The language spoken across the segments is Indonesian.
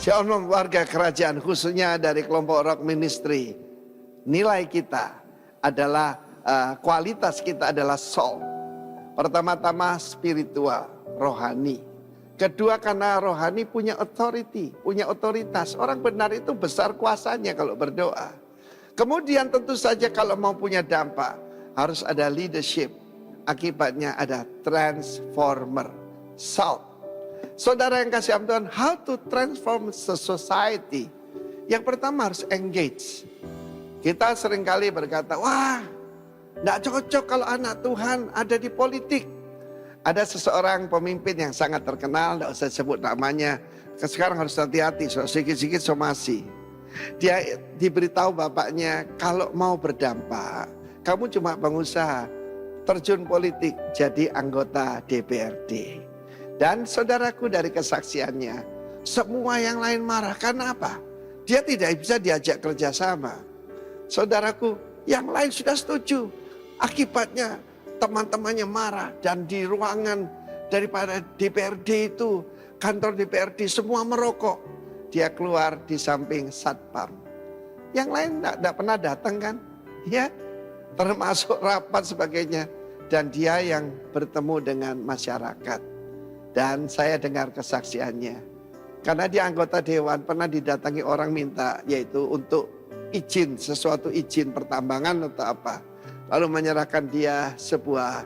Shalom warga kerajaan, khususnya dari kelompok Rock Ministry. Nilai kita adalah, kualitas kita adalah soul. Pertama-tama spiritual, rohani. Kedua karena rohani punya authority, punya otoritas. Orang benar itu besar kuasanya kalau berdoa. Kemudian tentu saja kalau mau punya dampak, harus ada leadership. Akibatnya ada transformer, salt. Saudara yang kasih Tuhan, how to transform the society? Yang pertama harus engage. Kita seringkali berkata, wah, tidak cocok kalau anak Tuhan ada di politik. Ada seseorang pemimpin yang sangat terkenal, tidak usah sebut namanya. Sekarang harus hati-hati, sedikit-sedikit somasi. Dia diberitahu bapaknya, kalau mau berdampak, kamu cuma pengusaha, terjun politik, jadi anggota DPRD. Dan saudaraku dari kesaksiannya, semua yang lain marah. Karena apa? Dia tidak bisa diajak kerjasama. Saudaraku, yang lain sudah setuju. Akibatnya teman-temannya marah. Dan di ruangan daripada DPRD itu, kantor DPRD semua merokok. Dia keluar di samping satpam. Yang lain tidak pernah datang kan? Ya, termasuk rapat sebagainya. Dan dia yang bertemu dengan masyarakat. Dan saya dengar kesaksiannya. Karena dia anggota dewan pernah didatangi orang minta, yaitu untuk izin, sesuatu izin pertambangan atau apa. Lalu menyerahkan dia sebuah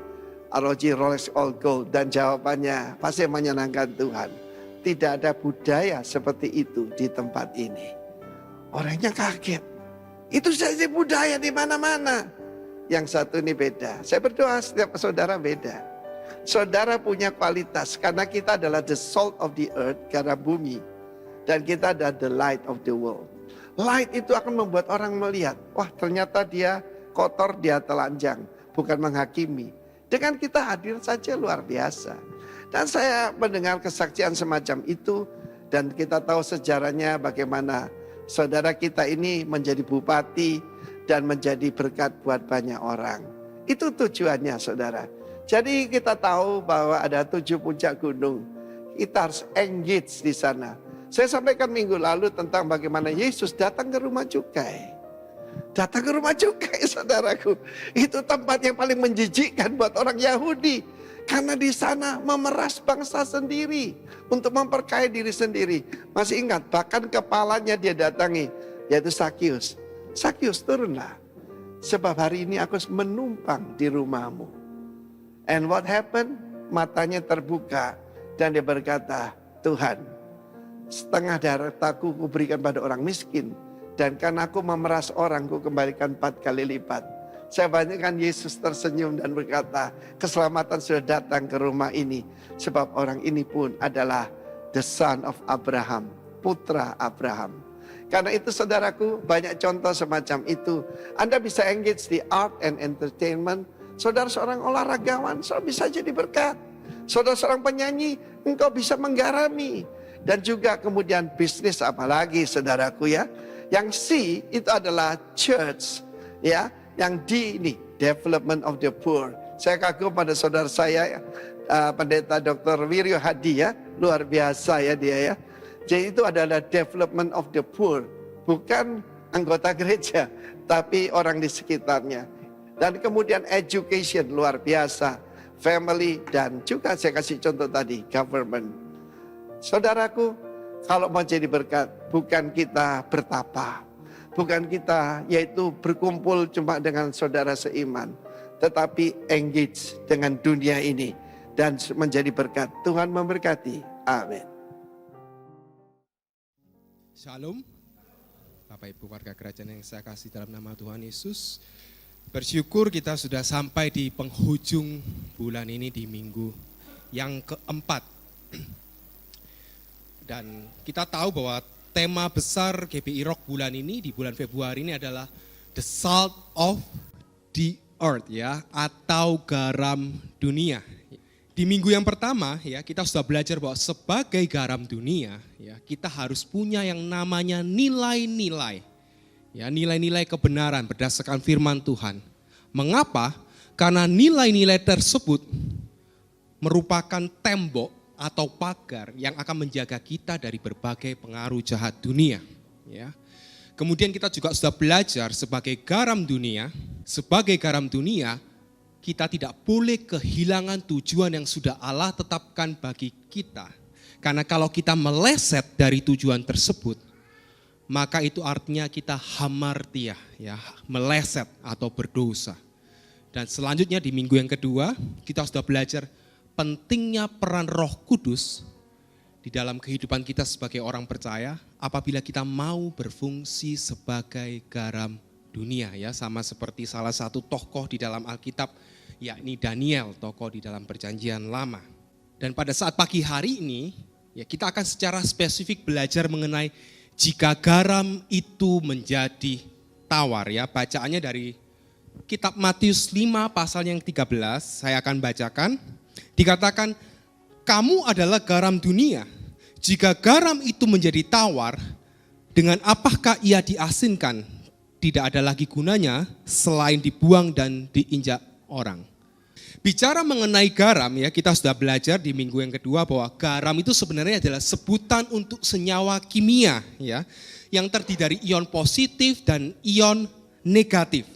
ROG Rolex All Gold. Dan jawabannya pasti menyenangkan Tuhan. Tidak ada budaya seperti itu di tempat ini. Orangnya kaget. Itu saja budaya di mana-mana. Yang satu ini beda. Saya berdoa setiap saudara beda. Saudara punya kualitas karena kita adalah the salt of the earth, garam bumi. Dan kita adalah the light of the world. Light itu akan membuat orang melihat, wah ternyata dia kotor, dia telanjang. Bukan menghakimi. Dengan kita hadir saja luar biasa. Dan saya mendengar kesaksian semacam itu. Dan kita tahu sejarahnya bagaimana saudara kita ini menjadi bupati dan menjadi berkat buat banyak orang. Itu tujuannya saudara. Jadi kita tahu bahwa ada 7 puncak gunung. Kita harus engage di sana. Saya sampaikan minggu lalu tentang bagaimana Yesus datang ke rumah cukai. Datang ke rumah cukai saudaraku. Itu tempat yang paling menjijikkan buat orang Yahudi. Karena di sana memeras bangsa sendiri. Untuk memperkaya diri sendiri. Masih ingat bahkan kepalanya dia datangi. Yaitu Sakius. Sakius turunlah. Sebab hari ini aku menumpang di rumahmu. And what happened? Matanya terbuka dan dia berkata, Tuhan, setengah hartaku kuberikan pada orang miskin. Dan karena aku memeras orang, ku kembalikan 4 kali lipat. Saya bayangkan Yesus tersenyum dan berkata, keselamatan sudah datang ke rumah ini. Sebab orang ini pun adalah the son of Abraham, putra Abraham. Karena itu saudaraku, banyak contoh semacam itu. Anda bisa engage di art and entertainment. Saudara seorang olahragawan, saudara bisa jadi berkat. Saudara seorang penyanyi, engkau bisa menggarami. Dan juga kemudian bisnis apalagi saudaraku ya. Yang C itu adalah church. Ya, yang D ini, development of the poor. Saya kagum pada saudara saya, pendeta Dr. Wiryo Hadi ya. Luar biasa ya dia ya. Jadi itu adalah development of the poor. Bukan anggota gereja, tapi orang di sekitarnya. Dan kemudian education luar biasa, family dan juga saya kasih contoh tadi government. Saudaraku, kalau mau jadi berkat, bukan kita bertapa, bukan kita yaitu berkumpul cuma dengan saudara seiman, tetapi engage dengan dunia ini dan menjadi berkat. Tuhan memberkati. Amin. Shalom, Bapak Ibu warga kerajaan yang saya kasih dalam nama Tuhan Yesus. Bersyukur kita sudah sampai di penghujung bulan ini di minggu yang keempat. Dan kita tahu bahwa tema besar GBI Rock bulan ini, di bulan Februari ini adalah The Salt of the Earth ya, atau garam dunia. Di minggu yang pertama ya, kita sudah belajar bahwa sebagai garam dunia ya, kita harus punya yang namanya nilai-nilai. Ya, nilai-nilai kebenaran berdasarkan firman Tuhan. Mengapa? Karena nilai-nilai tersebut merupakan tembok atau pagar yang akan menjaga kita dari berbagai pengaruh jahat dunia. Ya. Kemudian kita juga sudah belajar sebagai garam dunia. Sebagai garam dunia, kita tidak boleh kehilangan tujuan yang sudah Allah tetapkan bagi kita. Karena kalau kita meleset dari tujuan tersebut, maka itu artinya kita hamartia, ya, meleset atau berdosa. Dan selanjutnya di minggu yang kedua, kita sudah belajar pentingnya peran Roh Kudus di dalam kehidupan kita sebagai orang percaya apabila kita mau berfungsi sebagai garam dunia, ya, sama seperti salah satu tokoh di dalam Alkitab, yakni Daniel, tokoh di dalam Perjanjian Lama. Dan pada saat pagi hari ini, ya, kita akan secara spesifik belajar mengenai jika garam itu menjadi tawar, ya. Bacaannya dari Kitab Matius 5 pasal yang 13, saya akan bacakan. Dikatakan, kamu adalah garam dunia. Jika garam itu menjadi tawar, dengan apakah ia diasinkan? Tidak ada lagi gunanya selain dibuang dan diinjak orang. Bicara mengenai garam, ya, kita sudah belajar di minggu yang kedua bahwa garam itu sebenarnya adalah sebutan untuk senyawa kimia, ya, yang terdiri dari ion positif dan ion negatif.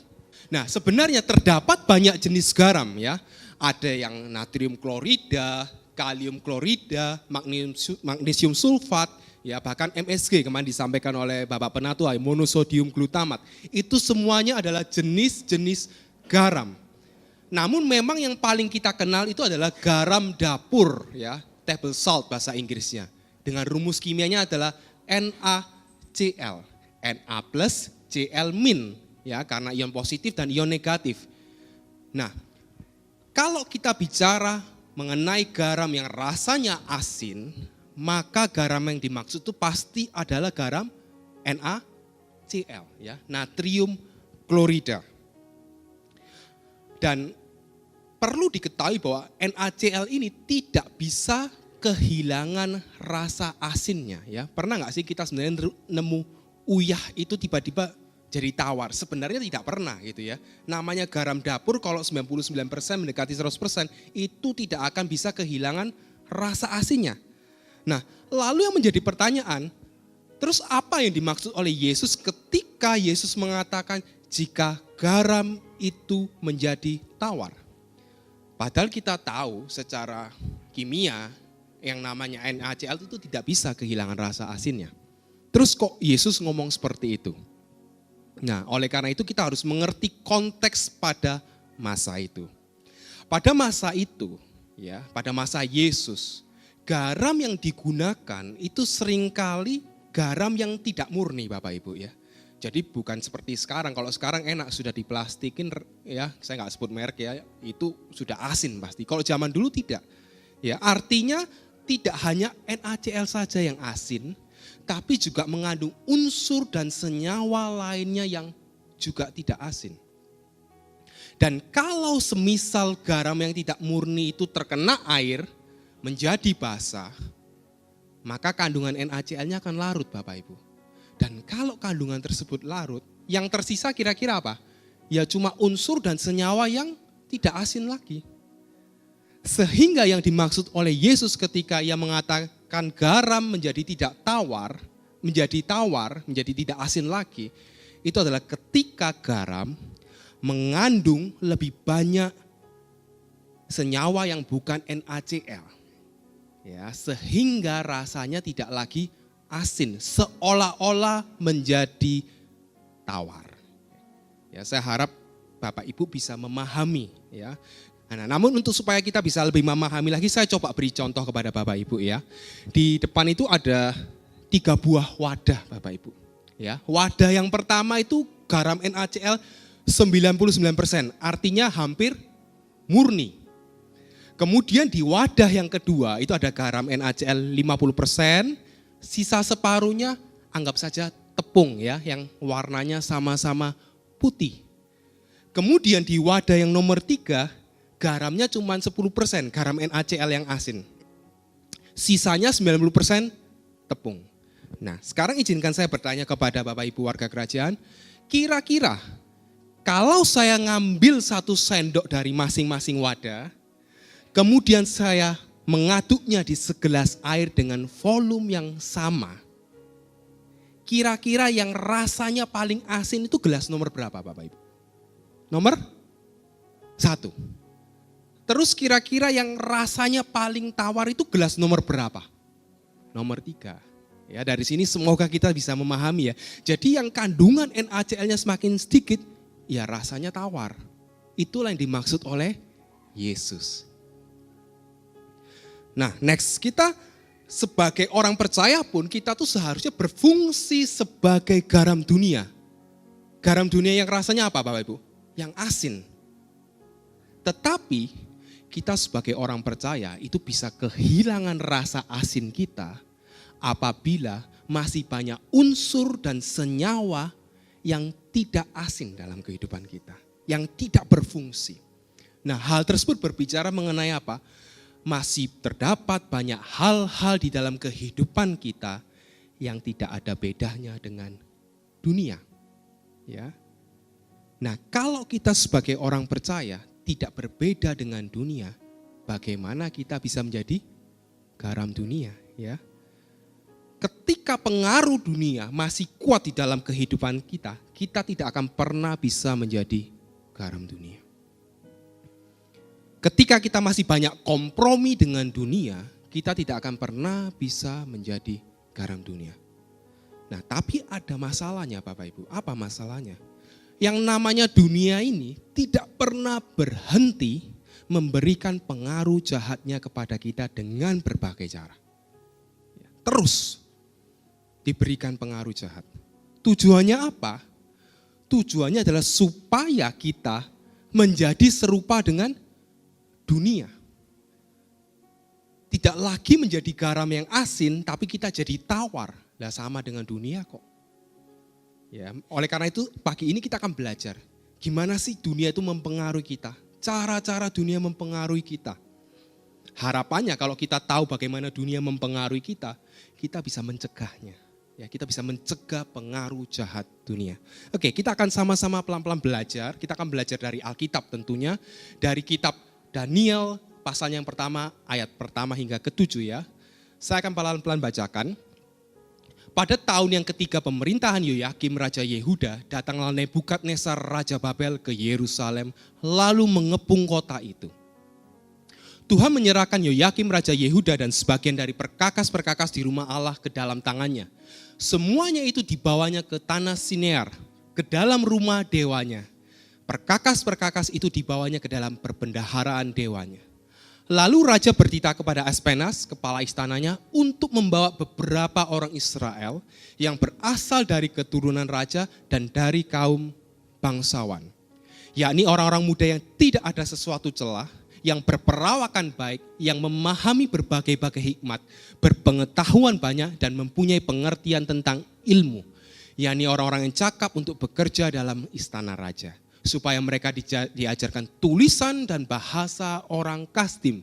Nah, sebenarnya terdapat banyak jenis garam, ya. Ada yang natrium klorida, kalium klorida, magnesium sulfat, ya, bahkan MSG kemarin disampaikan oleh Bapak Penatua, monosodium glutamat. Itu semuanya adalah jenis-jenis garam. Namun memang yang paling kita kenal itu adalah garam dapur, ya, table salt bahasa Inggrisnya. Dengan rumus kimianya adalah NaCl, Na plus Cl min. Ya, karena ion positif dan ion negatif. Nah, kalau kita bicara mengenai garam yang rasanya asin, maka garam yang dimaksud itu pasti adalah garam NaCl, ya, natrium klorida. Dan perlu diketahui bahwa NaCl ini tidak bisa kehilangan rasa asinnya, ya. Pernah nggak sih kita sebenarnya nemu uyah itu tiba-tiba jadi tawar? Sebenarnya tidak pernah gitu, ya. Namanya garam dapur kalau 99% mendekati 100% itu tidak akan bisa kehilangan rasa asinnya. Nah, lalu yang menjadi pertanyaan, terus apa yang dimaksud oleh Yesus ketika Yesus mengatakan jika garam itu menjadi tawar? Padahal kita tahu secara kimia yang namanya NaCl itu tidak bisa kehilangan rasa asinnya. Terus kok Yesus ngomong seperti itu? Nah, oleh karena itu kita harus mengerti konteks pada masa itu. Pada masa itu, ya, pada masa Yesus, garam yang digunakan itu seringkali garam yang tidak murni, Bapak Ibu, ya. Jadi bukan seperti sekarang. Kalau sekarang enak sudah diplastikin, ya, saya nggak sebut merek, ya, itu sudah asin pasti. Kalau zaman dulu tidak. Ya, artinya tidak hanya NaCl saja yang asin, tapi juga mengandung unsur dan senyawa lainnya yang juga tidak asin. Dan kalau semisal garam yang tidak murni itu terkena air, menjadi basah, maka kandungan NaCl-nya akan larut, Bapak Ibu. Dan kalau kandungan tersebut larut, yang tersisa kira-kira apa? Ya cuma unsur dan senyawa yang tidak asin lagi. Sehingga yang dimaksud oleh Yesus ketika ia mengatakan garam menjadi tidak tawar, menjadi tidak asin lagi, itu adalah ketika garam mengandung lebih banyak senyawa yang bukan NaCl. Ya, sehingga rasanya tidak lagi asin, seolah-olah menjadi tawar. Ya, saya harap Bapak Ibu bisa memahami, ya. Nah, namun untuk supaya kita bisa lebih memahami lagi, saya coba beri contoh kepada Bapak Ibu, ya. Di depan itu ada 3 buah wadah, Bapak Ibu. Ya, wadah yang pertama itu garam NaCl 99%, artinya hampir murni. Kemudian di wadah yang kedua itu ada garam NaCl 50%, sisa separuhnya anggap saja tepung, ya, yang warnanya sama-sama putih. Kemudian di wadah yang nomor 3, garamnya cuma 10%, garam NaCl yang asin. Sisanya 90% tepung. Nah, sekarang izinkan saya bertanya kepada Bapak Ibu warga kerajaan, kira-kira kalau saya ngambil 1 sendok dari masing-masing wadah, kemudian saya mengaduknya di segelas air dengan volume yang sama, kira-kira yang rasanya paling asin itu gelas nomor berapa Bapak Ibu? Nomor 1. Terus kira-kira yang rasanya paling tawar itu gelas nomor berapa? Nomor 3. Ya, dari sini semoga kita bisa memahami ya. Jadi yang kandungan NaCl-nya semakin sedikit, ya rasanya tawar. Itulah yang dimaksud oleh Yesus. Nah, next, kita sebagai orang percaya pun kita tuh seharusnya berfungsi sebagai garam dunia. Garam dunia yang rasanya apa Bapak Ibu? Yang asin. Tetapi kita sebagai orang percaya itu bisa kehilangan rasa asin kita apabila masih banyak unsur dan senyawa yang tidak asin dalam kehidupan kita, yang tidak berfungsi. Nah, hal tersebut berbicara mengenai apa? Masih terdapat banyak hal-hal di dalam kehidupan kita yang tidak ada bedanya dengan dunia. Ya. Nah, kalau kita sebagai orang percaya tidak berbeda dengan dunia, bagaimana kita bisa menjadi garam dunia, ya? Ketika pengaruh dunia masih kuat di dalam kehidupan kita, kita tidak akan pernah bisa menjadi garam dunia. Ketika kita masih banyak kompromi dengan dunia, kita tidak akan pernah bisa menjadi garam dunia. Nah, tapi ada masalahnya Bapak Ibu. Apa masalahnya? Yang namanya dunia ini tidak pernah berhenti memberikan pengaruh jahatnya kepada kita dengan berbagai cara. Terus diberikan pengaruh jahat. Tujuannya apa? Tujuannya adalah supaya kita menjadi serupa dengan dunia. Tidak lagi menjadi garam yang asin, tapi kita jadi tawar. Lah sama dengan dunia kok. Ya, oleh karena itu pagi ini kita akan belajar gimana sih dunia itu mempengaruhi kita. Cara-cara dunia mempengaruhi kita. Harapannya kalau kita tahu bagaimana dunia mempengaruhi kita bisa mencegahnya. Ya, kita bisa mencegah pengaruh jahat dunia. Oke, kita akan sama-sama pelan-pelan belajar. Kita akan belajar dari Alkitab tentunya. Dari kitab Daniel pasal yang pertama, ayat pertama hingga ke-7 ya. Saya akan pelan-pelan bacakan. Pada tahun yang ketiga pemerintahan Yoyakim Raja Yehuda, datanglah Nebukadnezar Raja Babel ke Yerusalem lalu mengepung kota itu. Tuhan menyerahkan Yoyakim Raja Yehuda dan sebagian dari perkakas-perkakas di rumah Allah ke dalam tangannya. Semuanya itu dibawanya ke tanah Sinear, ke dalam rumah dewanya. Perkakas-perkakas itu dibawanya ke dalam perbendaharaan dewanya. Lalu raja bertitah kepada Aspenas, kepala istananya, untuk membawa beberapa orang Israel yang berasal dari keturunan raja dan dari kaum bangsawan. Yakni orang-orang muda yang tidak ada sesuatu celah, yang berperawakan baik, yang memahami berbagai-bagai hikmat, berpengetahuan banyak dan mempunyai pengertian tentang ilmu. Yakni orang-orang yang cakap untuk bekerja dalam istana raja. Supaya mereka diajarkan tulisan dan bahasa orang Kasdim.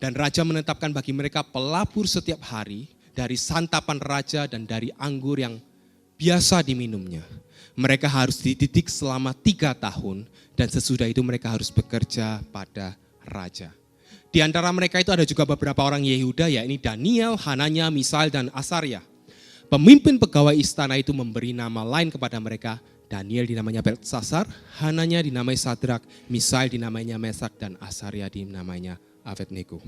Dan raja menetapkan bagi mereka pelabur setiap hari dari santapan raja dan dari anggur yang biasa diminumnya. Mereka harus dididik selama 3 tahun dan sesudah itu mereka harus bekerja pada raja. Di antara mereka itu ada juga beberapa orang Yehuda, yakni Daniel, Hananya, Misael, dan Asaria. Pemimpin pegawai istana itu memberi nama lain kepada mereka. Daniel dinamanya Beltsasar, Hananya dinamai Sadrak, Misael dinamanya Mesak, dan Asaria dinamanya Abednego.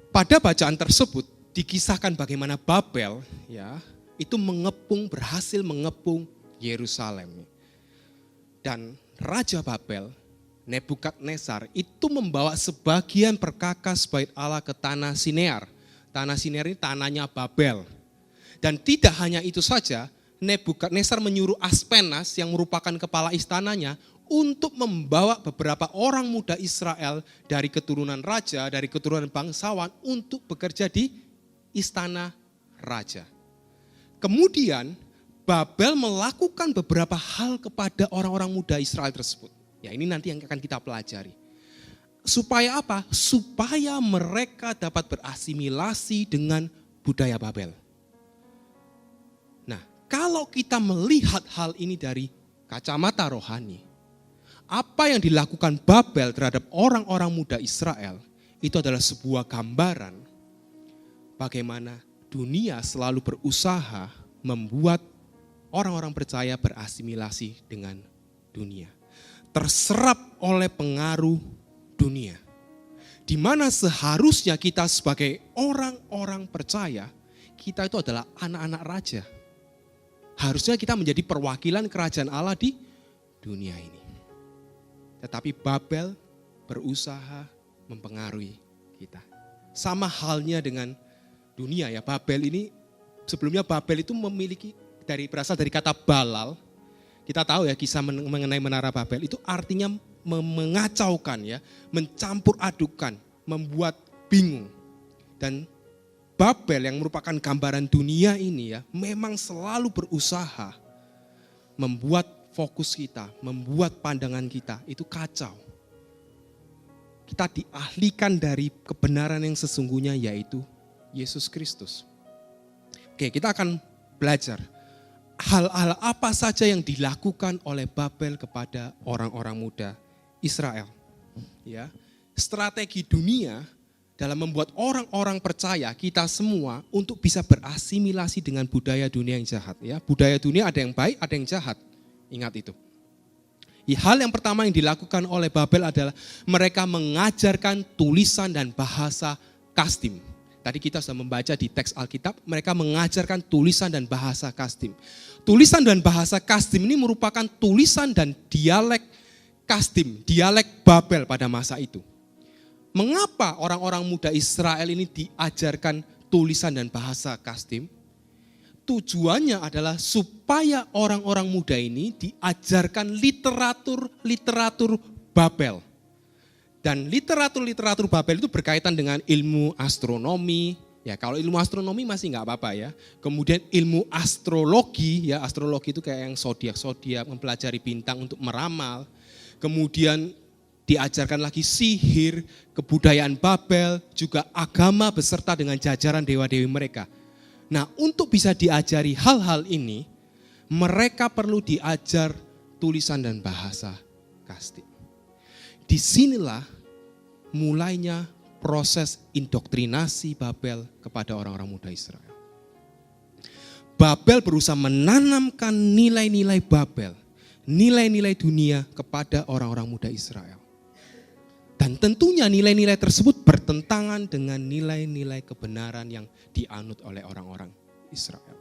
Pada bacaan tersebut dikisahkan bagaimana Babel ya itu berhasil mengepung Yerusalem. Dan Raja Babel, Nebukadnezar itu membawa sebagian perkakas bait Allah ke tanah Sinear. Tanah Sinear ini tanahnya Babel. Dan tidak hanya itu saja, Nebukadnezar menyuruh Aspenas yang merupakan kepala istananya untuk membawa beberapa orang muda Israel dari keturunan raja, dari keturunan bangsawan untuk bekerja di istana raja. Kemudian Babel melakukan beberapa hal kepada orang-orang muda Israel tersebut. Ya, ini nanti yang akan kita pelajari. Supaya apa? Supaya mereka dapat berasimilasi dengan budaya Babel. Kalau kita melihat hal ini dari kacamata rohani, apa yang dilakukan Babel terhadap orang-orang muda Israel, itu adalah sebuah gambaran bagaimana dunia selalu berusaha membuat orang-orang percaya berasimilasi dengan dunia. Terserap oleh pengaruh dunia. Di mana seharusnya kita sebagai orang-orang percaya, kita itu adalah anak-anak raja. Harusnya kita menjadi perwakilan kerajaan Allah di dunia ini. Tetapi Babel berusaha mempengaruhi kita. Sama halnya dengan dunia ya, Babel ini, sebelumnya Babel itu berasal dari kata balal. Kita tahu ya kisah mengenai menara Babel itu artinya mengacaukan ya, mencampur adukan, membuat bingung. Dan Babel yang merupakan gambaran dunia ini ya, memang selalu berusaha membuat fokus kita, membuat pandangan kita itu kacau. Kita dialihkan dari kebenaran yang sesungguhnya yaitu Yesus Kristus. Oke, kita akan belajar hal-hal apa saja yang dilakukan oleh Babel kepada orang-orang muda Israel. Ya, strategi dunia dalam membuat orang-orang percaya kita semua untuk bisa berasimilasi dengan budaya dunia yang jahat. Ya, budaya dunia ada yang baik, ada yang jahat. Ingat itu. Hal yang pertama yang dilakukan oleh Babel adalah mereka mengajarkan tulisan dan bahasa Kasdim. Tadi kita sudah membaca di teks Alkitab, mereka mengajarkan tulisan dan bahasa Kasdim. Tulisan dan bahasa Kasdim ini merupakan tulisan dan dialek Kasdim, dialek Babel pada masa itu. Mengapa orang-orang muda Israel ini diajarkan tulisan dan bahasa Kasdim? Tujuannya adalah supaya orang-orang muda ini diajarkan literatur Babel. Dan literatur Babel itu berkaitan dengan ilmu astronomi. Ya, kalau ilmu astronomi masih nggak apa-apa ya. Kemudian ilmu astrologi, ya astrologi itu kayak yang zodiak, mempelajari bintang untuk meramal. Kemudian diajarkan lagi sihir, kebudayaan Babel, juga agama beserta dengan jajaran dewa-dewi mereka. Nah, untuk bisa diajari hal-hal ini, mereka perlu diajar tulisan dan bahasa Kasdim. Disinilah mulainya proses indoktrinasi Babel kepada orang-orang muda Israel. Babel berusaha menanamkan nilai-nilai Babel, nilai-nilai dunia kepada orang-orang muda Israel. Dan tentunya nilai-nilai tersebut bertentangan dengan nilai-nilai kebenaran yang dianut oleh orang-orang Israel.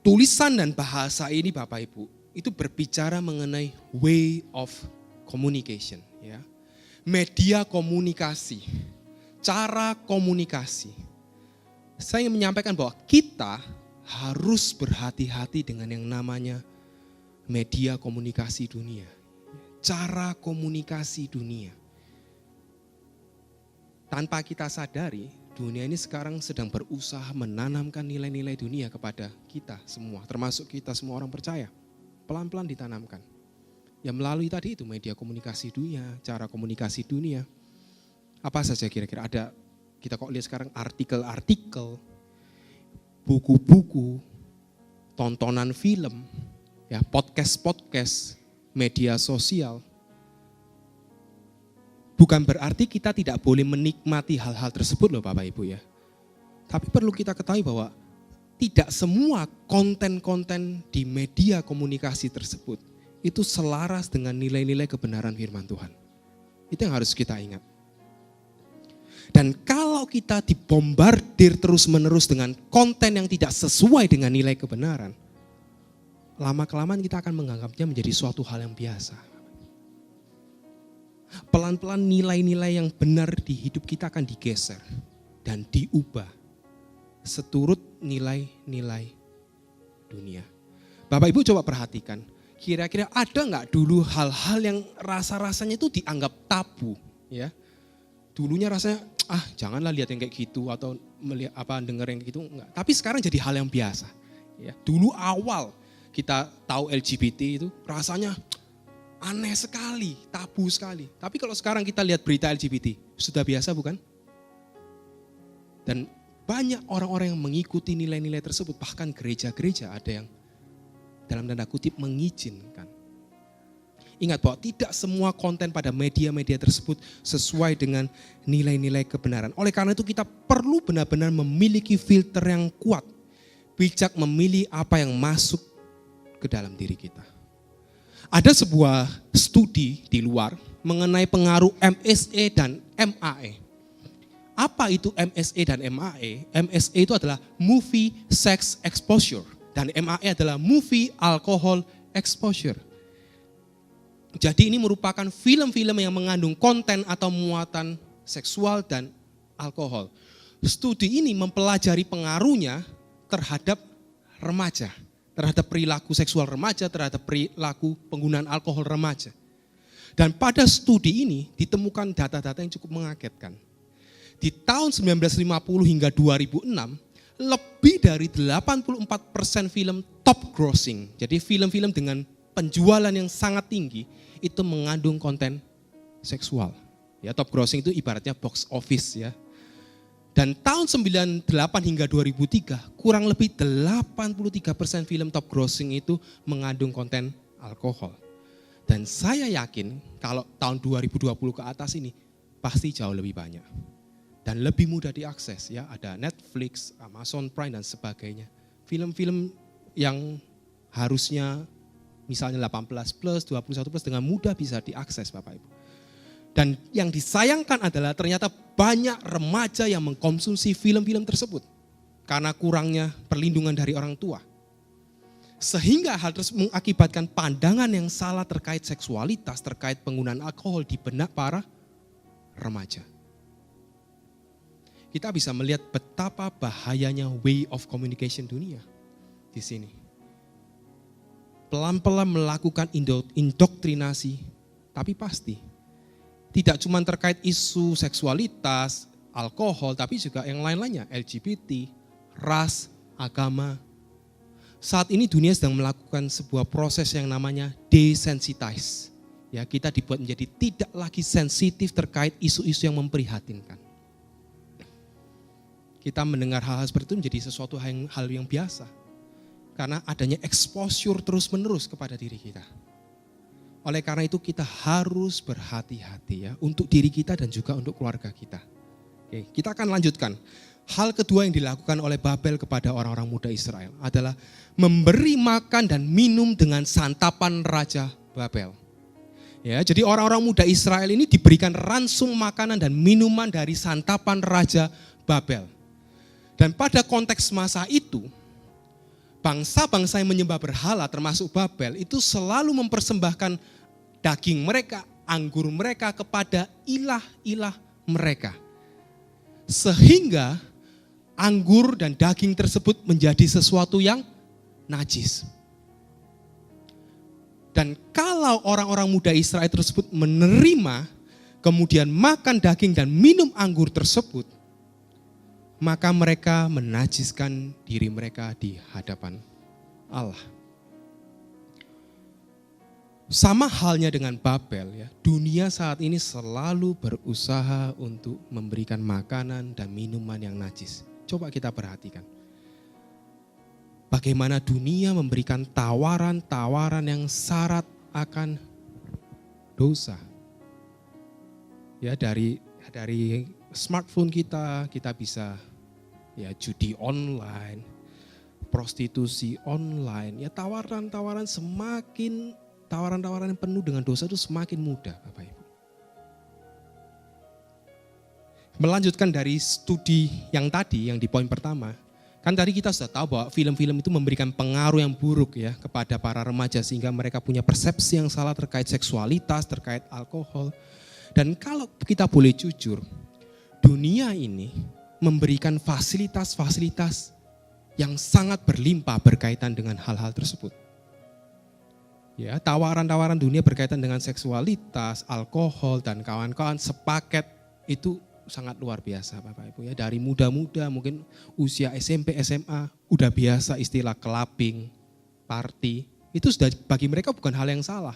Tulisan dan bahasa ini Bapak Ibu, itu berbicara mengenai way of communication, ya, media komunikasi, cara komunikasi. Saya ingin menyampaikan bahwa kita harus berhati-hati dengan yang namanya media komunikasi dunia, cara komunikasi dunia. Tanpa kita sadari, dunia ini sekarang sedang berusaha menanamkan nilai-nilai dunia kepada kita semua, termasuk kita semua orang percaya. Pelan-pelan ditanamkan. Ya melalui tadi itu media komunikasi dunia, cara komunikasi dunia. Apa saja kira-kira ada, kita kok lihat sekarang artikel-artikel, buku-buku, tontonan film, ya podcast-podcast, media sosial. Bukan berarti kita tidak boleh menikmati hal-hal tersebut loh Bapak Ibu ya. Tapi perlu kita ketahui bahwa tidak semua konten-konten di media komunikasi tersebut itu selaras dengan nilai-nilai kebenaran firman Tuhan. Itu yang harus kita ingat. Dan kalau kita dibombardir terus-menerus dengan konten yang tidak sesuai dengan nilai kebenaran, lama-kelamaan kita akan menganggapnya menjadi suatu hal yang biasa. Pelan-pelan nilai-nilai yang benar di hidup kita akan digeser dan diubah seturut nilai-nilai dunia. Bapak Ibu coba perhatikan, kira-kira ada nggak dulu hal-hal yang rasa-rasanya itu dianggap tabu, ya? Dulunya rasanya janganlah lihat yang kayak gitu atau melihat dengar yang kayak gitu, enggak. Tapi sekarang jadi hal yang biasa. Ya, dulu awal kita tahu LGBT itu rasanya aneh sekali, tabu sekali. Tapi kalau sekarang kita lihat berita LGBT, sudah biasa bukan? Dan banyak orang-orang yang mengikuti nilai-nilai tersebut, bahkan gereja-gereja ada yang dalam tanda kutip mengizinkan. Ingat bahwa tidak semua konten pada media-media tersebut sesuai dengan nilai-nilai kebenaran. Oleh karena itu kita perlu benar-benar memiliki filter yang kuat. Bijak memilih apa yang masuk ke dalam diri kita. Ada sebuah studi di luar mengenai pengaruh MSE dan MAE. Apa itu MSE dan MAE? MSE itu adalah movie sex exposure dan MAE adalah movie alcohol exposure. Jadi ini merupakan film-film yang mengandung konten atau muatan seksual dan alkohol. Studi ini mempelajari pengaruhnya terhadap remaja, terhadap perilaku seksual remaja, terhadap perilaku penggunaan alkohol remaja. Dan pada studi ini ditemukan data-data yang cukup mengagetkan. Di tahun 1950 hingga 2006, lebih dari 84% film top grossing, jadi film-film dengan penjualan yang sangat tinggi, itu mengandung konten seksual. Ya, top grossing itu ibaratnya box office ya. Dan tahun 98 hingga 2003, kurang lebih 83% film top grossing itu mengandung konten alkohol. Dan saya yakin kalau tahun 2020 ke atas ini pasti jauh lebih banyak. Dan lebih mudah diakses ya, ada Netflix, Amazon Prime dan sebagainya. Film-film yang harusnya misalnya 18 plus, 21 plus dengan mudah bisa diakses Bapak Ibu. Dan yang disayangkan adalah ternyata banyak remaja yang mengkonsumsi film-film tersebut. Karena kurangnya perlindungan dari orang tua. Sehingga hal tersebut mengakibatkan pandangan yang salah terkait seksualitas, terkait penggunaan alkohol di benak para remaja. Kita bisa melihat betapa bahayanya way of communication dunia di sini. Pelan-pelan melakukan indoktrinasi, tapi pasti. Tidak cuma terkait isu seksualitas, alkohol, tapi juga yang lain-lainnya, LGBT, ras, agama. Saat ini dunia sedang melakukan sebuah proses yang namanya desensitize. Ya, kita dibuat menjadi tidak lagi sensitif terkait isu-isu yang memprihatinkan. Kita mendengar hal-hal seperti itu menjadi sesuatu hal yang biasa. Karena adanya exposure terus-menerus kepada diri kita. Oleh karena itu kita harus berhati-hati ya untuk diri kita dan juga untuk keluarga kita. Oke, kita akan lanjutkan. Hal kedua yang dilakukan oleh Babel kepada orang-orang muda Israel adalah memberi makan dan minum dengan santapan Raja Babel. Ya, jadi orang-orang muda Israel ini diberikan ransum makanan dan minuman dari santapan Raja Babel. Dan pada konteks masa itu, bangsa-bangsa yang menyembah berhala termasuk Babel itu selalu mempersembahkan daging mereka, anggur mereka kepada ilah-ilah mereka. Sehingga anggur dan daging tersebut menjadi sesuatu yang najis. Dan kalau orang-orang muda Israel tersebut menerima, kemudian makan daging dan minum anggur tersebut, maka mereka menajiskan diri mereka di hadapan Allah. Sama halnya dengan Babel ya, dunia saat ini selalu berusaha untuk memberikan makanan dan minuman yang najis. Coba kita perhatikan. Bagaimana dunia memberikan tawaran-tawaran yang syarat akan dosa. Ya, dari smartphone kita bisa ya judi online, prostitusi online, ya tawaran-tawaran yang penuh dengan dosa itu semakin mudah Bapak Ibu. Melanjutkan dari studi yang tadi, yang di poin pertama, kan tadi kita sudah tahu bahwa film-film itu memberikan pengaruh yang buruk ya kepada para remaja sehingga mereka punya persepsi yang salah terkait seksualitas, terkait alkohol. Dan kalau kita boleh jujur, dunia ini memberikan fasilitas-fasilitas yang sangat berlimpah berkaitan dengan hal-hal tersebut. Ya, tawaran-tawaran dunia berkaitan dengan seksualitas, alkohol dan kawan-kawan sepaket itu sangat luar biasa Bapak Ibu ya. Dari muda-muda mungkin usia SMP, SMA udah biasa istilah clubbing, party. Itu sudah bagi mereka bukan hal yang salah.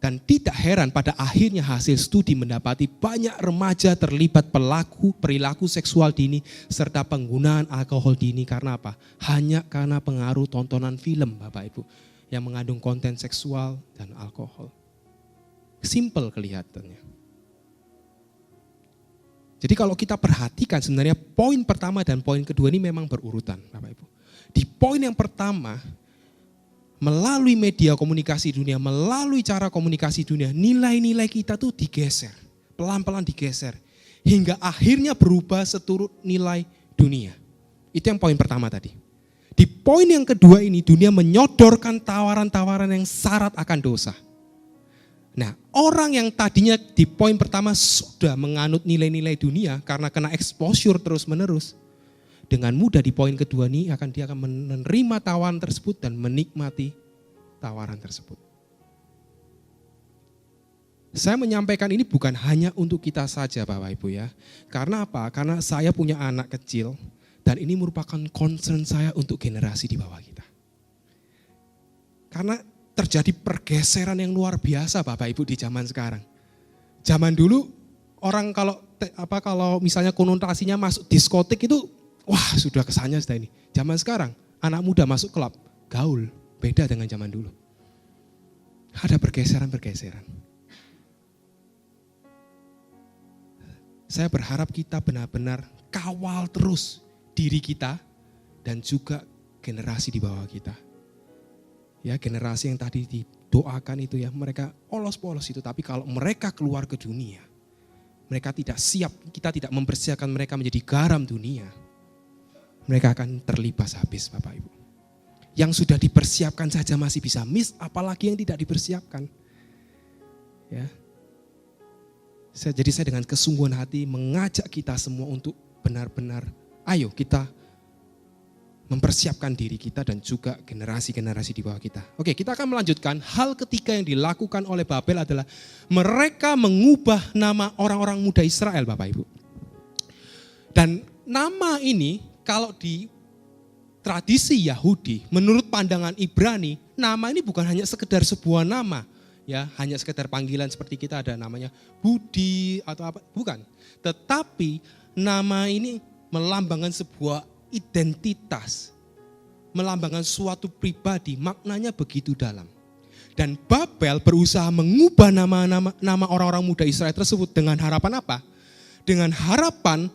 Dan tidak heran pada akhirnya hasil studi mendapati banyak remaja terlibat perilaku seksual dini serta penggunaan alkohol dini karena apa? Hanya karena pengaruh tontonan film Bapak Ibu yang mengandung konten seksual dan alkohol. Simple kelihatannya. Jadi kalau kita perhatikan sebenarnya poin pertama dan poin kedua ini memang berurutan Bapak Ibu. Di poin yang pertama, melalui media komunikasi dunia, melalui cara komunikasi dunia, nilai-nilai kita tuh digeser, pelan-pelan digeser, hingga akhirnya berubah seturut nilai dunia. Itu yang poin pertama tadi. Di poin yang kedua ini, dunia menyodorkan tawaran-tawaran yang syarat akan dosa. Nah, orang yang tadinya di poin pertama sudah menganut nilai-nilai dunia karena kena exposure terus-menerus, dengan mudah di poin kedua ini dia akan menerima tawaran tersebut dan menikmati tawaran tersebut. Saya menyampaikan ini bukan hanya untuk kita saja Bapak Ibu ya. Karena apa? Karena saya punya anak kecil dan ini merupakan concern saya untuk generasi di bawah kita. Karena terjadi pergeseran yang luar biasa Bapak Ibu di zaman sekarang. Zaman dulu orang kalau misalnya konotasinya masuk diskotik itu wah sudah kesannya sudah ini. Zaman sekarang anak muda masuk klub, gaul, beda dengan zaman dulu. Ada pergeseran-pergeseran. Saya berharap kita benar-benar kawal terus diri kita dan juga generasi di bawah kita. Ya generasi yang tadi didoakan itu ya mereka polos-polos itu. Tapi kalau mereka keluar ke dunia, mereka tidak siap, kita tidak mempersiapkan mereka menjadi garam dunia. Mereka akan terlibas habis Bapak Ibu. Yang sudah dipersiapkan saja masih bisa miss, apalagi yang tidak dipersiapkan. Ya. Jadi saya dengan kesungguhan hati mengajak kita semua untuk benar-benar, ayo kita mempersiapkan diri kita dan juga generasi-generasi di bawah kita. Oke, kita akan melanjutkan. Hal ketiga yang dilakukan oleh Babel adalah mereka mengubah nama orang-orang muda Israel Bapak Ibu. Dan nama ini kalau di tradisi Yahudi, menurut pandangan Ibrani, nama ini bukan hanya sekedar sebuah nama, ya, hanya sekedar panggilan seperti kita ada namanya Budi atau apa, bukan. Tetapi nama ini melambangkan sebuah identitas, melambangkan suatu pribadi, maknanya begitu dalam. Dan Babel berusaha mengubah nama orang-orang muda Israel tersebut dengan harapan apa? Dengan harapan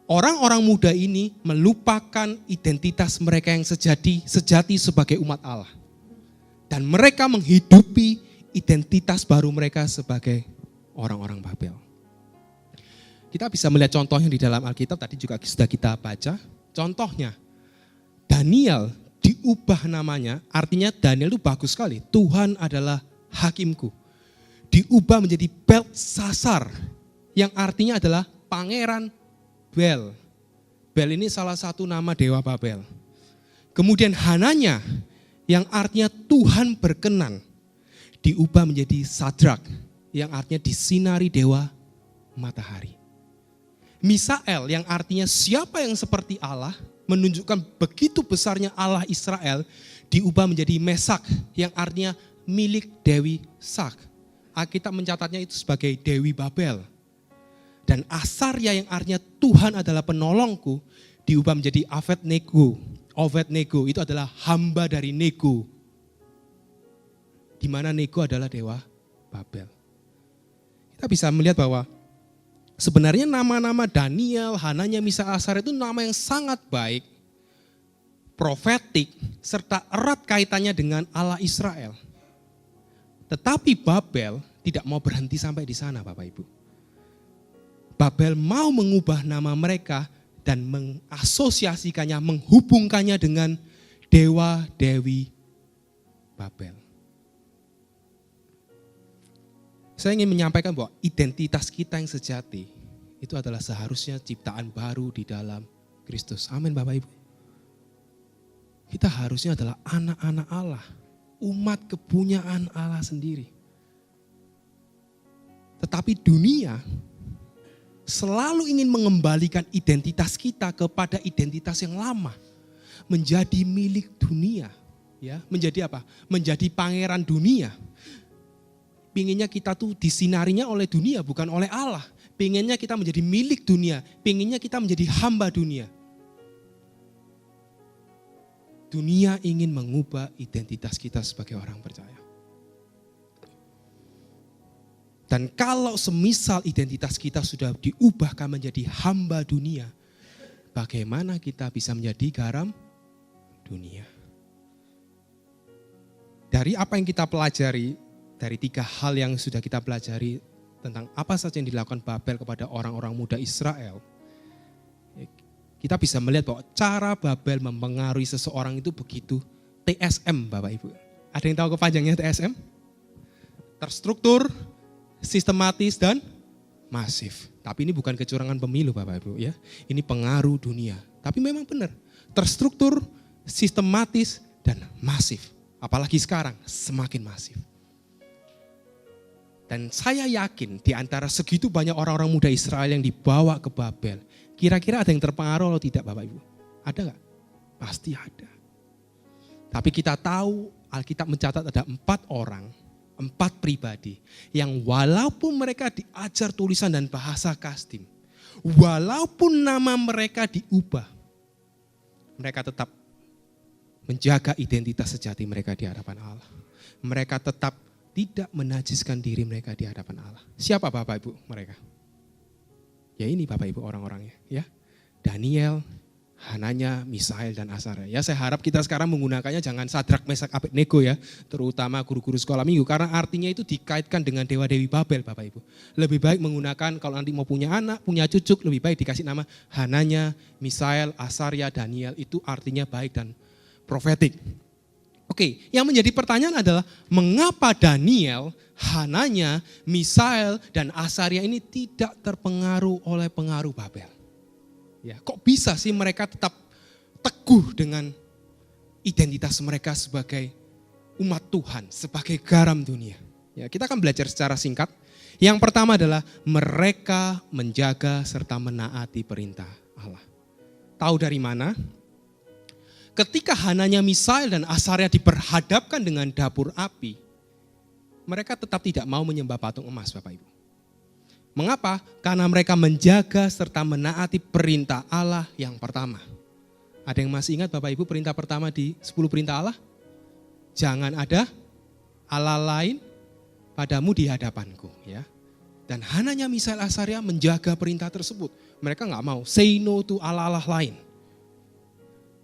orang-orang muda ini melupakan identitas mereka yang sejati sebagai umat Allah. Dan mereka menghidupi identitas baru mereka sebagai orang-orang Babel. Kita bisa melihat contohnya di dalam Alkitab, tadi juga sudah kita baca. Contohnya, Daniel diubah namanya, artinya Daniel itu bagus sekali. Tuhan adalah hakimku. Diubah menjadi Beltsasar, yang artinya adalah pangeran Bel. Bel ini salah satu nama dewa Babel. Kemudian Hananya yang artinya Tuhan berkenan diubah menjadi Sadrak yang artinya disinari dewa matahari. Misael yang artinya siapa yang seperti Allah menunjukkan begitu besarnya Allah Israel diubah menjadi Mesak yang artinya milik Dewi Sak. Alkitab mencatatnya itu sebagai Dewi Babel. Dan Asarya yang artinya Tuhan adalah penolongku diubah menjadi Abednego. Abednego itu adalah hamba dari Nego. Di mana Nego adalah dewa Babel. Kita bisa melihat bahwa sebenarnya nama-nama Daniel, Hananya, Misael, Asarya itu nama yang sangat baik, profetik, serta erat kaitannya dengan Allah Israel. Tetapi Babel tidak mau berhenti sampai di sana Bapak Ibu. Babel mau mengubah nama mereka dan mengasosiasikannya, menghubungkannya dengan dewa-dewi Babel. Saya ingin menyampaikan bahwa identitas kita yang sejati itu adalah seharusnya ciptaan baru di dalam Kristus. Amin Bapak Ibu. Kita harusnya adalah anak-anak Allah, umat kepunyaan Allah sendiri. Tetapi dunia selalu ingin mengembalikan identitas kita kepada identitas yang lama. Menjadi milik dunia. Ya, menjadi apa? Menjadi pangeran dunia. Pinginnya kita tuh disinarinya oleh dunia, bukan oleh Allah. Pinginnya kita menjadi milik dunia, pinginnya kita menjadi hamba dunia. Dunia ingin mengubah identitas kita sebagai orang percaya. Dan kalau semisal identitas kita sudah diubahkan menjadi hamba dunia, bagaimana kita bisa menjadi garam dunia? Dari apa yang kita pelajari, dari 3 hal yang sudah kita pelajari tentang apa saja yang dilakukan Babel kepada orang-orang muda Israel, kita bisa melihat bahwa cara Babel mempengaruhi seseorang itu begitu TSM, Bapak Ibu. Ada yang tahu kepanjangnya TSM? Terstruktur, sistematis, dan masif. Tapi ini bukan kecurangan pemilu, Bapak Ibu, ya. Ini pengaruh dunia. Tapi memang benar, terstruktur, sistematis, dan masif. Apalagi sekarang semakin masif. Dan saya yakin di antara segitu banyak orang-orang muda Israel yang dibawa ke Babel, kira-kira ada yang terpengaruh atau tidak, Bapak Ibu? Ada nggak? Pasti ada. Tapi kita tahu Alkitab mencatat ada 4 orang, 4 pribadi yang walaupun mereka diajar tulisan dan bahasa Kasdim, walaupun nama mereka diubah, mereka tetap menjaga identitas sejati mereka di hadapan Allah. Mereka tetap tidak menajiskan diri mereka di hadapan Allah. Siapa Bapak Ibu mereka? Ya ini Bapak Ibu orang-orangnya, ya. Daniel, Hananya, Misael, dan Asaria. Ya saya harap kita sekarang menggunakannya jangan Sadrak, Mesak, Abednego ya. Terutama guru-guru sekolah minggu. Karena artinya itu dikaitkan dengan dewa-dewi Babel Bapak Ibu. Lebih baik menggunakan kalau nanti mau punya anak, punya cucu, lebih baik dikasih nama Hananya, Misael, Asaria, Daniel. Itu artinya baik dan profetik. Oke, yang menjadi pertanyaan adalah mengapa Daniel, Hananya, Misael, dan Asaria ini tidak terpengaruh oleh pengaruh Babel? Ya, kok bisa sih mereka tetap teguh dengan identitas mereka sebagai umat Tuhan, sebagai garam dunia? Ya, kita akan belajar secara singkat. Yang pertama adalah mereka menjaga serta menaati perintah Allah. Tahu dari mana? Ketika Hananya, Misael, dan Asaria diperhadapkan dengan dapur api, mereka tetap tidak mau menyembah patung emas, Bapak Ibu. Mengapa? Karena mereka menjaga serta menaati perintah Allah yang pertama. Ada yang masih ingat Bapak Ibu perintah pertama di 10 perintah Allah? Jangan ada Allah lain padamu di hadapanku. Ya. Dan Hananya, Misael, Asaria menjaga perintah tersebut. Mereka nggak mau say no to Allah-Allah lain.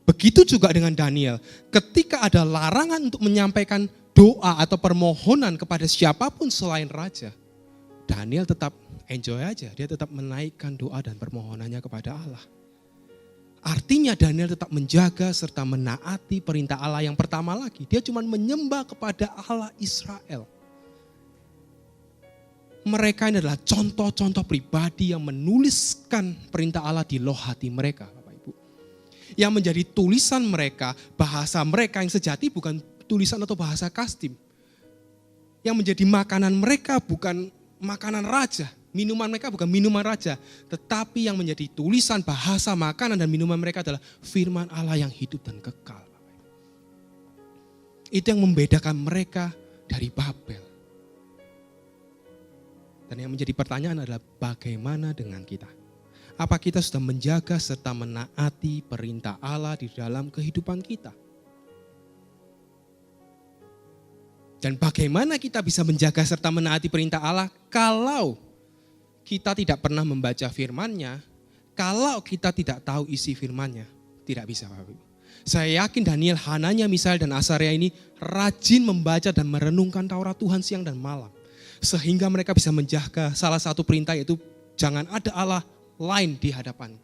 Begitu juga dengan Daniel, ketika ada larangan untuk menyampaikan doa atau permohonan kepada siapapun selain raja, Daniel tetap enjoy aja, dia tetap menaikkan doa dan permohonannya kepada Allah. Artinya Daniel tetap menjaga serta menaati perintah Allah yang pertama lagi, dia cuma menyembah kepada Allah Israel. Mereka ini adalah contoh-contoh pribadi yang menuliskan perintah Allah di loh hati mereka. Yang menjadi tulisan mereka, bahasa mereka yang sejati bukan tulisan atau bahasa Kasdim. Yang menjadi makanan mereka bukan makanan raja, minuman mereka bukan minuman raja. Tetapi yang menjadi tulisan, bahasa, makanan, dan minuman mereka adalah firman Allah yang hidup dan kekal. Itu yang membedakan mereka dari Babel. Dan yang menjadi pertanyaan adalah bagaimana dengan kita? Apa kita sudah menjaga serta menaati perintah Allah di dalam kehidupan kita? Dan bagaimana kita bisa menjaga serta menaati perintah Allah kalau kita tidak pernah membaca firman-Nya, kalau kita tidak tahu isi firman-Nya? Tidak bisa, Bapak Ibu. Saya yakin Daniel, Hananya, Misael, dan Asaria ini rajin membaca dan merenungkan Taurat Tuhan siang dan malam. Sehingga mereka bisa menjaga salah satu perintah, yaitu jangan ada Allah lain di hadapan.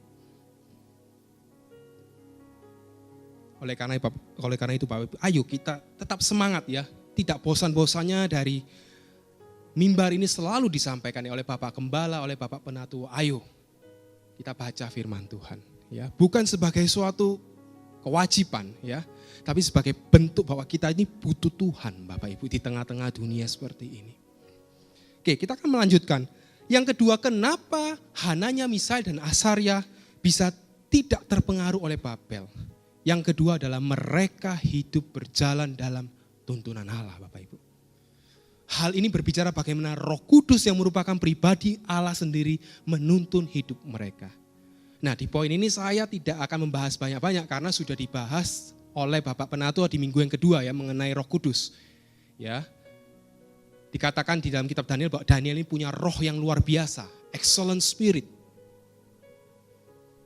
Oleh karena itu Bapak Ibu, ayo kita tetap semangat ya. Tidak bosan-bosannya dari mimbar ini selalu disampaikan oleh Bapak Gembala, oleh Bapak Penatua. Ayo kita baca firman Tuhan ya. Bukan sebagai suatu kewajiban ya, tapi sebagai bentuk bahwa kita ini butuh Tuhan Bapak Ibu di tengah-tengah dunia seperti ini. Oke, kita akan melanjutkan. Yang kedua, kenapa Hananya, Misael, dan Asaria bisa tidak terpengaruh oleh Babel? Yang kedua adalah mereka hidup berjalan dalam tuntunan Allah, Bapak Ibu. Hal ini berbicara bagaimana Roh Kudus yang merupakan pribadi Allah sendiri menuntun hidup mereka. Nah, di poin ini saya tidak akan membahas banyak-banyak karena sudah dibahas oleh Bapak Penatua di minggu yang kedua ya mengenai Roh Kudus. Ya. Dikatakan di dalam kitab Daniel bahwa Daniel ini punya roh yang luar biasa, excellent spirit.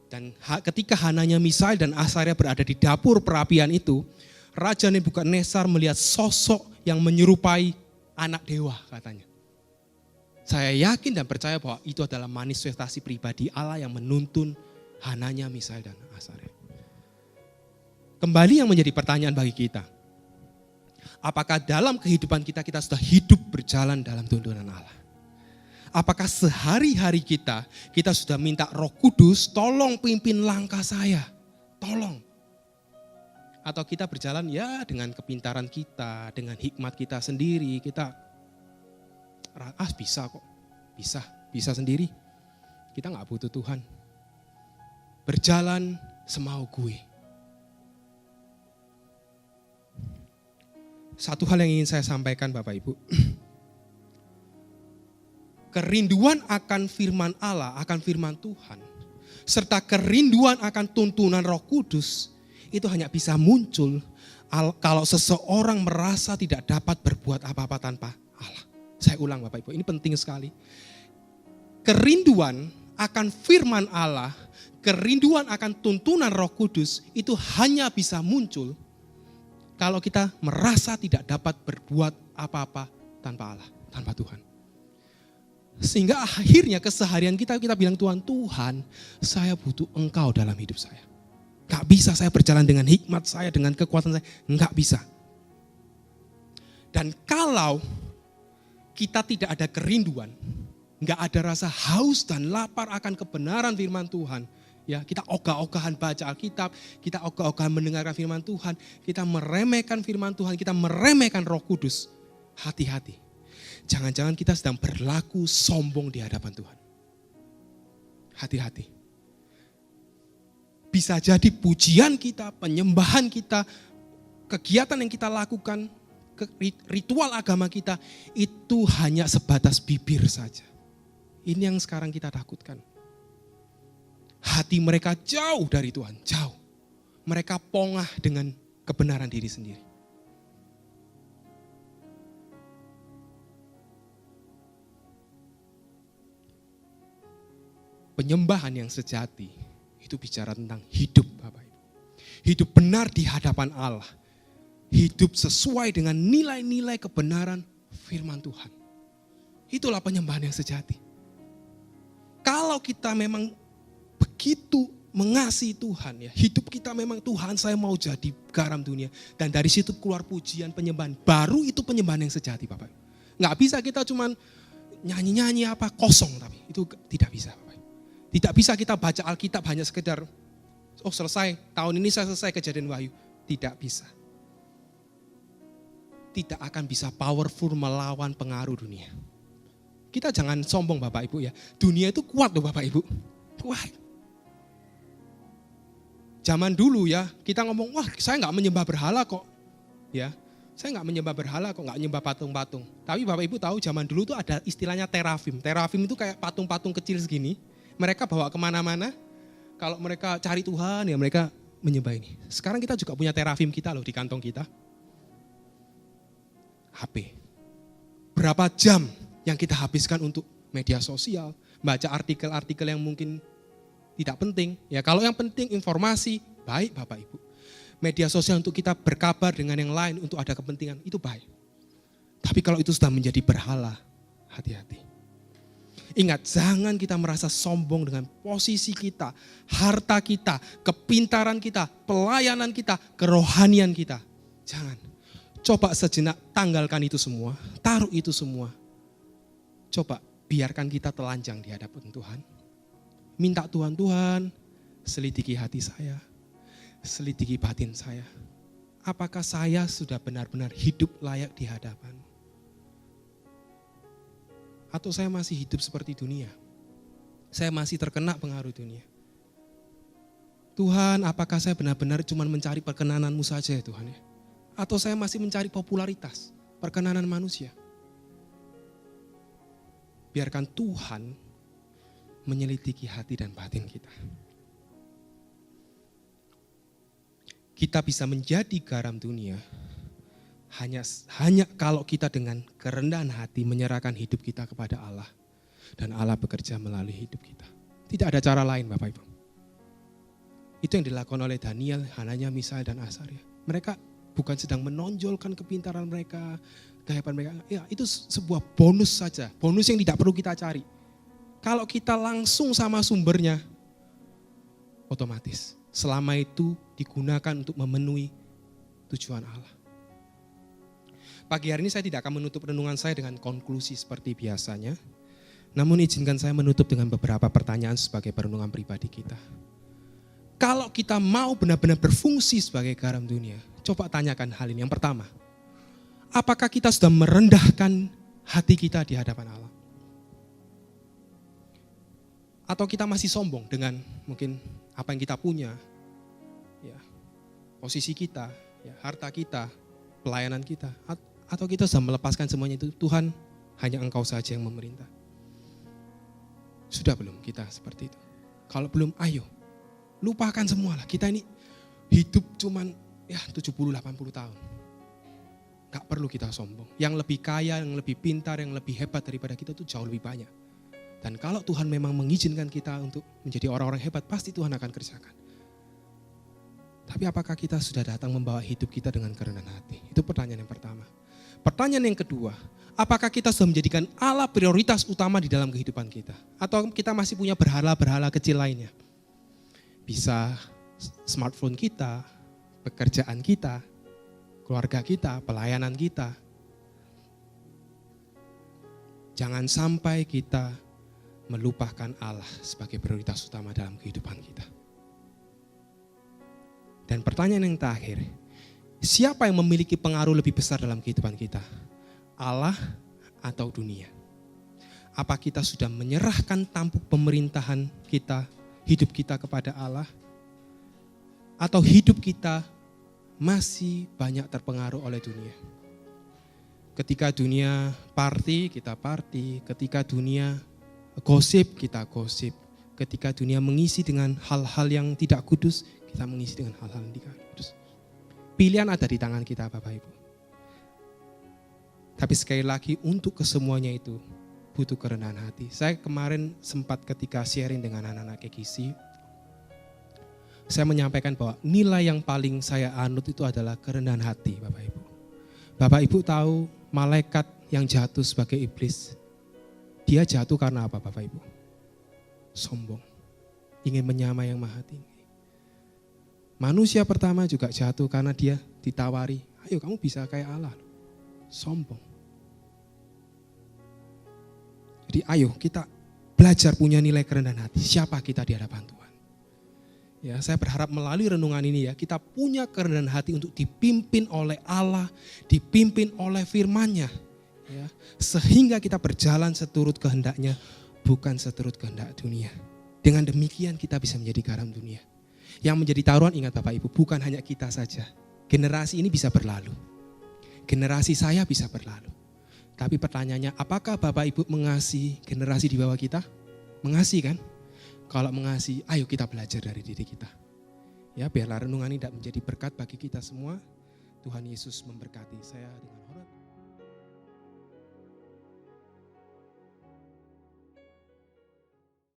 Dan ketika Hananya, Misael dan Asaria berada di dapur perapian itu, Raja Nebukadnezar melihat sosok yang menyerupai anak dewa katanya. Saya yakin dan percaya bahwa itu adalah manifestasi pribadi Allah yang menuntun Hananya, Misael dan Asaria. Kembali yang menjadi pertanyaan bagi kita. Apakah dalam kehidupan kita sudah hidup berjalan dalam tuntunan Allah? Apakah sehari-hari kita sudah minta Roh Kudus tolong pimpin langkah saya, tolong. Atau kita berjalan ya dengan kepintaran kita, dengan hikmat kita sendiri, kita bisa kok, bisa sendiri. Kita gak butuh Tuhan. Berjalan semau gue. Satu hal yang ingin saya sampaikan Bapak Ibu. Kerinduan akan firman Allah, akan firman Tuhan. Serta kerinduan akan tuntunan Roh Kudus. Itu hanya bisa muncul kalau seseorang merasa tidak dapat berbuat apa-apa tanpa Allah. Saya ulang Bapak Ibu, ini penting sekali. Kerinduan akan firman Allah, kerinduan akan tuntunan Roh Kudus itu hanya bisa muncul kalau kita merasa tidak dapat berbuat apa-apa tanpa Allah, tanpa Tuhan. Sehingga akhirnya keseharian kita bilang Tuhan, saya butuh Engkau dalam hidup saya. Gak bisa saya berjalan dengan hikmat saya, dengan kekuatan saya, gak bisa. Dan kalau kita tidak ada kerinduan, gak ada rasa haus dan lapar akan kebenaran firman Tuhan, ya, kita ogah-ogahan baca Alkitab, kita ogah-ogahan mendengarkan firman Tuhan, kita meremehkan firman Tuhan, kita meremehkan Roh Kudus. Hati-hati. Jangan-jangan kita sedang berlaku sombong di hadapan Tuhan. Hati-hati. Bisa jadi pujian kita, penyembahan kita, kegiatan yang kita lakukan, ritual agama kita, itu hanya sebatas bibir saja. Ini yang sekarang kita takutkan. Hati mereka jauh dari Tuhan, jauh. Mereka pongah dengan kebenaran diri sendiri. Penyembahan yang sejati itu bicara tentang hidup Bapak Ibu. Hidup benar di hadapan Allah. Hidup sesuai dengan nilai-nilai kebenaran firman Tuhan. Itulah penyembahan yang sejati. Kalau kita memang begitu mengasihi Tuhan, ya, hidup kita memang Tuhan, saya mau jadi garam dunia, dan dari situ keluar pujian, penyembahan, baru itu penyembahan yang sejati Bapak. Nggak bisa kita cuman nyanyi-nyanyi apa kosong, tapi itu tidak bisa Bapak. Tidak bisa kita baca Alkitab hanya sekedar selesai, tahun ini saya selesai Kejadian Wahyu, tidak bisa. Tidak akan bisa powerful melawan pengaruh dunia. Kita jangan sombong Bapak Ibu ya, dunia itu kuat loh Bapak Ibu, kuat. Zaman dulu ya, kita ngomong, wah saya nggak menyembah berhala kok. Ya, saya nggak menyembah berhala kok, nggak menyembah patung-patung. Tapi Bapak Ibu tahu zaman dulu tuh ada istilahnya terafim. Terafim itu kayak patung-patung kecil segini. Mereka bawa kemana-mana, kalau mereka cari Tuhan ya mereka menyembah ini. Sekarang kita juga punya terafim kita loh di kantong kita. HP. Berapa jam yang kita habiskan untuk media sosial, baca artikel-artikel yang mungkin tidak penting. Ya kalau yang penting informasi, baik Bapak Ibu. Media sosial untuk kita berkabar dengan yang lain, untuk ada kepentingan, itu baik. Tapi kalau itu sudah menjadi berhala, hati-hati. Ingat, jangan kita merasa sombong dengan posisi kita, harta kita, kepintaran kita, pelayanan kita, kerohanian kita. Jangan. Coba sejenak tanggalkan itu semua, taruh itu semua. Coba biarkan kita telanjang di hadapan Tuhan. Minta Tuhan, selidiki hati saya, selidiki batin saya. Apakah saya sudah benar-benar hidup layak di hadapan? Atau saya masih hidup seperti dunia? Saya masih terkena pengaruh dunia. Tuhan, apakah saya benar-benar cuma mencari perkenanan-Mu saja ya Tuhan ya? Atau saya masih mencari popularitas, perkenanan manusia? biarkan Tuhan menyelidiki hati dan batin kita. Kita bisa menjadi garam dunia hanya kalau kita dengan kerendahan hati menyerahkan hidup kita kepada Allah. Dan Allah bekerja melalui hidup kita. Tidak ada cara lain Bapak Ibu. Itu yang dilakukan oleh Daniel, Hananya, Misael, dan Asaria. Mereka bukan sedang menonjolkan kepintaran mereka, kehebasan mereka. Ya, itu sebuah bonus saja. Bonus yang tidak perlu kita cari. Kalau kita langsung sama sumbernya, otomatis. Selama itu digunakan untuk memenuhi tujuan Allah. Pagi hari ini saya tidak akan menutup renungan saya dengan konklusi seperti biasanya. Namun izinkan saya menutup dengan beberapa pertanyaan sebagai perenungan pribadi kita. Kalau kita mau benar-benar berfungsi sebagai garam dunia, coba tanyakan hal ini. Yang pertama, apakah kita sudah merendahkan hati kita di hadapan Allah? Atau kita masih sombong dengan mungkin apa yang kita punya, ya, posisi kita, ya, harta kita, pelayanan kita, atau kita sudah melepaskan semuanya itu, Tuhan hanya Engkau saja yang memerintah. Sudah belum kita seperti itu? Kalau belum, ayo lupakan semualah. Kita ini hidup cuman 70-80 tahun. Gak perlu kita sombong. Yang lebih kaya, yang lebih pintar, yang lebih hebat daripada kita itu jauh lebih banyak. Dan kalau Tuhan memang mengizinkan kita untuk menjadi orang-orang hebat, pasti Tuhan akan kerjakan. Tapi apakah kita sudah datang membawa hidup kita dengan kerendahan hati? Itu pertanyaan yang pertama. Pertanyaan yang kedua, apakah kita sudah menjadikan Allah prioritas utama di dalam kehidupan kita? Atau kita masih punya berhala-berhala kecil lainnya? Bisa smartphone kita, pekerjaan kita, keluarga kita, pelayanan kita. Jangan sampai kita melupakan Allah sebagai prioritas utama dalam kehidupan kita. Dan pertanyaan yang terakhir, siapa yang memiliki pengaruh lebih besar dalam kehidupan kita? Allah atau dunia? Apa kita sudah menyerahkan tampuk pemerintahan kita, hidup kita kepada Allah? Atau hidup kita masih banyak terpengaruh oleh dunia? Ketika dunia party, kita party. Ketika dunia gosip, kita gosip. Ketika dunia mengisi dengan hal-hal yang tidak kudus, kita mengisi dengan hal-hal yang tidak kudus. Pilihan ada di tangan kita Bapak Ibu. Tapi sekali lagi untuk kesemuanya itu butuh kerendahan hati. Saya kemarin sempat ketika sharing dengan anak-anak KKC, saya menyampaikan bahwa nilai yang paling saya anut itu adalah kerendahan hati Bapak Ibu. Bapak Ibu tahu malaikat yang jatuh sebagai iblis, dia jatuh karena apa Bapak Ibu? Sombong, ingin menyamai yang maha tinggi. Manusia pertama juga jatuh karena dia ditawari, ayo kamu bisa kayak Allah. Sombong. Jadi ayo kita belajar punya nilai kerendahan hati. Siapa kita di hadapan Tuhan? Ya, saya berharap melalui renungan ini ya, kita punya kerendahan hati untuk dipimpin oleh Allah, dipimpin oleh firman-Nya. Ya, sehingga kita berjalan seturut kehendaknya, bukan seturut kehendak dunia. Dengan demikian kita bisa menjadi garam dunia. Yang menjadi taruhan, ingat Bapak Ibu, bukan hanya kita saja. Generasi ini bisa berlalu. Generasi saya bisa berlalu. Tapi pertanyaannya, apakah Bapak Ibu mengasihi generasi di bawah kita? Mengasihi kan? Kalau mengasihi, ayo kita belajar dari diri kita. Ya, biarlah renungan ini tidak menjadi berkat bagi kita semua. Tuhan Yesus memberkati saya dengan